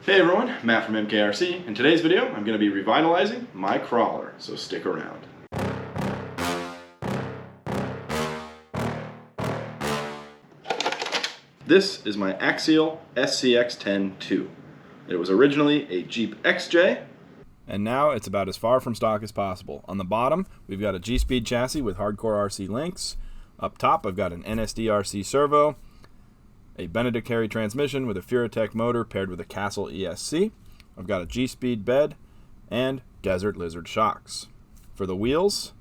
Hey everyone, Matt from MKRC. In today's video, I'm going to be revitalizing my crawler, so stick around. This is my Axial SCX-10-2. It was originally a Jeep XJ, and now it's about as far from stock as possible. On the bottom, we've got a G-Speed chassis with hardcore RC links. Up top, I've got an NSD RC servo, a Benedict Harry transmission with a Furatech motor paired with a Castle ESC. I've got a G-Speed bed and Desert Lizard shocks. For the wheels,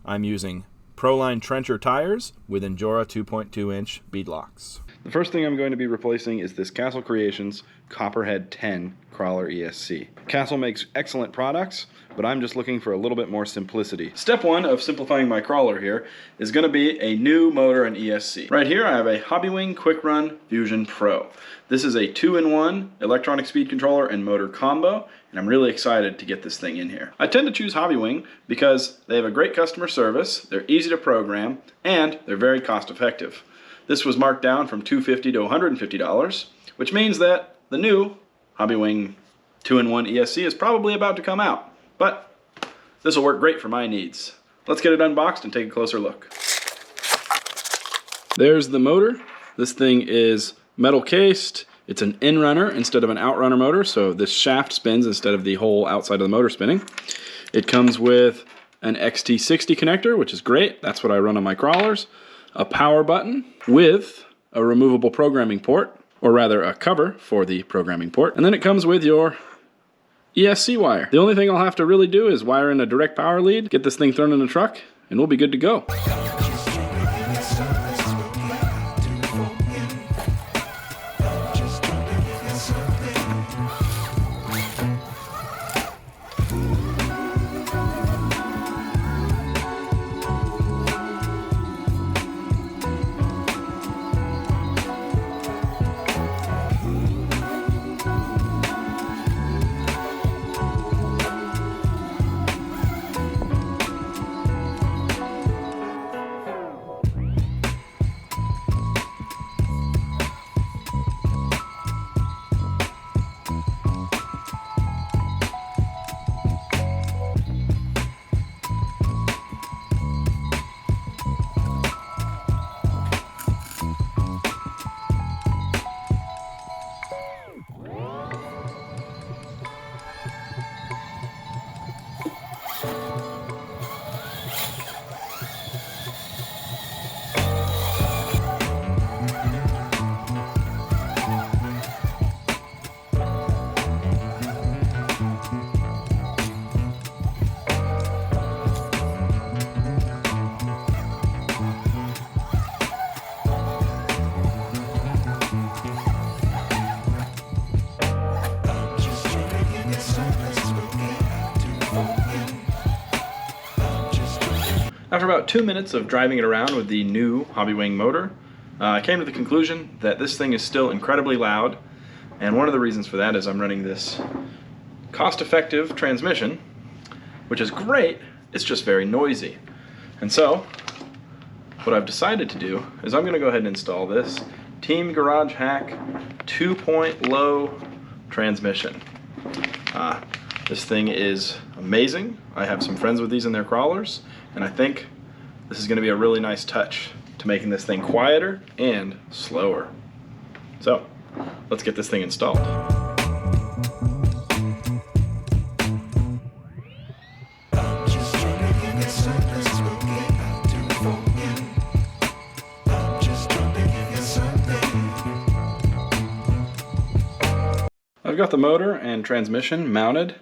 I'm using Proline Trencher tires with Injora 2.2-inch beadlocks. The first thing I'm going to be replacing is this Castle Creations Copperhead 10 Crawler ESC. Castle makes excellent products, but I'm just looking for a little bit more simplicity. Step one of simplifying my crawler here is going to be a new motor and ESC. Right here I have a Hobbywing Quicrun Fusion Pro. This is a 2-in-1 electronic speed controller and motor combo, and I'm really excited to get this thing in here. I tend to choose Hobbywing because they have a great customer service, they're easy to program, and they're very cost effective. This was marked down from $250 to $150, which means that the new Hobbywing 2-in-1 ESC is probably about to come out. But this will work great for my needs. Let's get it unboxed and take a closer look. There's the motor. This thing is metal cased. It's an in-runner instead of an outrunner motor, so this shaft spins instead of the whole outside of the motor spinning. It comes with an XT60 connector, which is great. That's what I run on my crawlers. A power button with a removable programming port, or rather a cover for the programming port. And then it comes with your ESC wire. The only thing I'll have to really do is wire in a direct power lead, get this thing thrown in the truck, and we'll be good to go. After about 2 minutes of driving it around with the new Hobbywing motor, I came to the conclusion that this thing is still incredibly loud, and one of the reasons for that is I'm running this cost-effective transmission, which is great, it's just very noisy. And so, what I've decided to do is I'm going to go ahead and install this Team Garage Hack 2-point low transmission. This thing is amazing. I have some friends with these in their crawlers, and I think this is going to be a really nice touch to making this thing quieter and slower. So, let's get this thing installed. I've got the motor and transmission mounted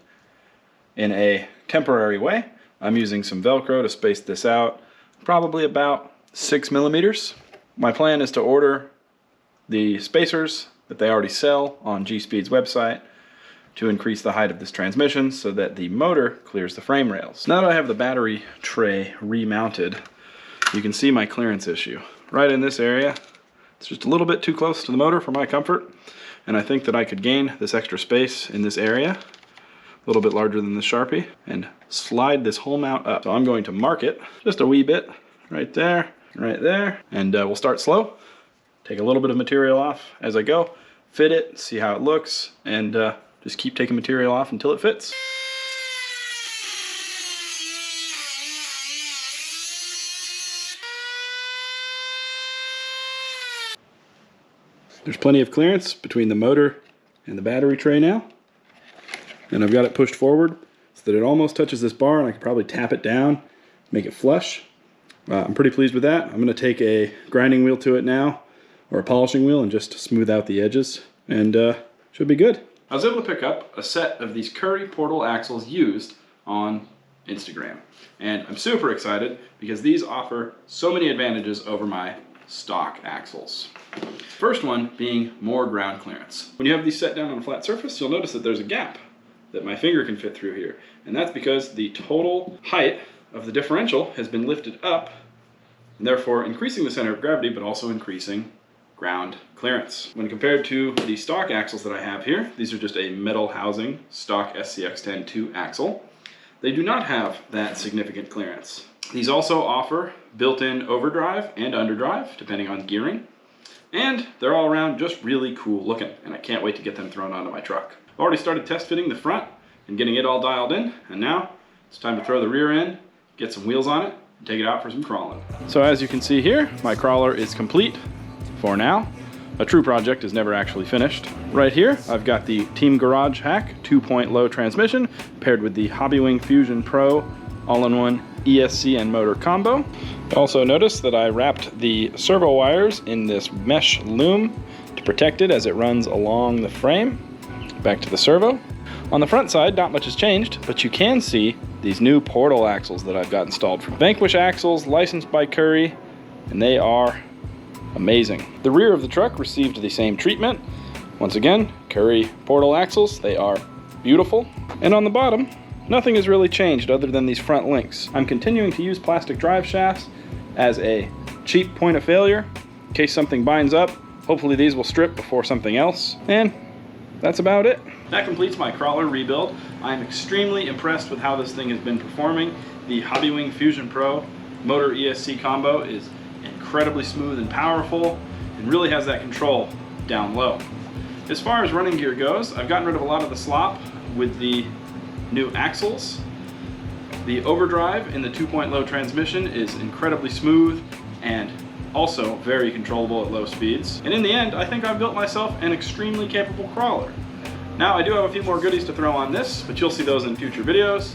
in a temporary way. I'm using some Velcro to space this out, probably about 6 millimeters. My plan is to order the spacers that they already sell on G-Speed's website to increase the height of this transmission so that the motor clears the frame rails. Now that I have the battery tray remounted, you can see my clearance issue. Right in this area, it's just a little bit too close to the motor for my comfort, and I think that I could gain this extra space in this area, a little bit larger than the Sharpie, and slide this whole mount up. So I'm going to mark it just a wee bit right there, and we'll start slow, take a little bit of material off as I go, fit it, see how it looks, and Just keep taking material off until it fits. There's plenty of clearance between the motor and the battery tray now. And I've got it pushed forward so that it almost touches this bar, and I can probably tap it down, make it flush. I'm pretty pleased with that. I'm going to take a grinding wheel to it now, or a polishing wheel, and just smooth out the edges, and should be good. I was able to pick up a set of these Curry Portal Axles used on Instagram. And I'm super excited because these offer so many advantages over my stock axles. First one being more ground clearance. When you have these set down on a flat surface, you'll notice that there's a gap that my finger can fit through here. And that's because the total height of the differential has been lifted up, and therefore increasing the center of gravity, but also increasing ground clearance. When compared to the stock axles that I have here, these are just a metal housing stock SCX-10-2 axle. They do not have that significant clearance. These also offer built-in overdrive and underdrive, depending on gearing. And they're all around just really cool looking, and I can't wait to get them thrown onto my truck. I've already started test fitting the front and getting it all dialed in, and now it's time to throw the rear end, get some wheels on it, and take it out for some crawling. So as you can see here, my crawler is complete for now. A true project is never actually finished. Right here, I've got the Team Garage Hack 2-point low transmission paired with the Hobbywing Fusion Pro all-in-one ESC and motor combo. Also notice that I wrapped the servo wires in this mesh loom to protect it as it runs along the frame. Back to the servo. On the front side, not much has changed, but you can see these new portal axles that I've got installed from Vanquish Axles, licensed by Curry, and they are amazing. The rear of the truck received the same treatment. Once again, Curry Portal Axles, they are beautiful. And on the bottom, nothing has really changed other than these front links. I'm continuing to use plastic drive shafts as a cheap point of failure in case something binds up. Hopefully these will strip before something else. And that's about it. That completes my crawler rebuild. I'm extremely impressed with how this thing has been performing. The Hobbywing Fusion Pro motor ESC combo is incredibly smooth and powerful and really has that control down low. As far as running gear goes, I've gotten rid of a lot of the slop with the new axles. The overdrive in the 2-point low transmission is incredibly smooth and also very controllable at low speeds. And in the end, I think I've built myself an extremely capable crawler. Now, I do have a few more goodies to throw on this, but you'll see those in future videos.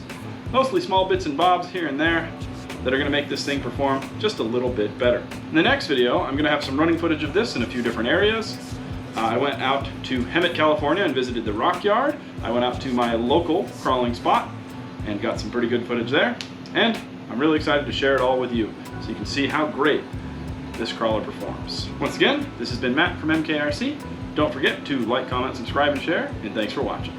Mostly small bits and bobs here and there that are going to make this thing perform just a little bit better. In the next video, I'm going to have some running footage of this in a few different areas. I went out to Hemet, California and visited the Rock Yard. I went out to my local crawling spot and got some pretty good footage there. And I'm really excited to share it all with you so you can see how great this crawler performs. Once again, this has been Matt from MKRC. Don't forget to like, comment, subscribe, and share, and thanks for watching.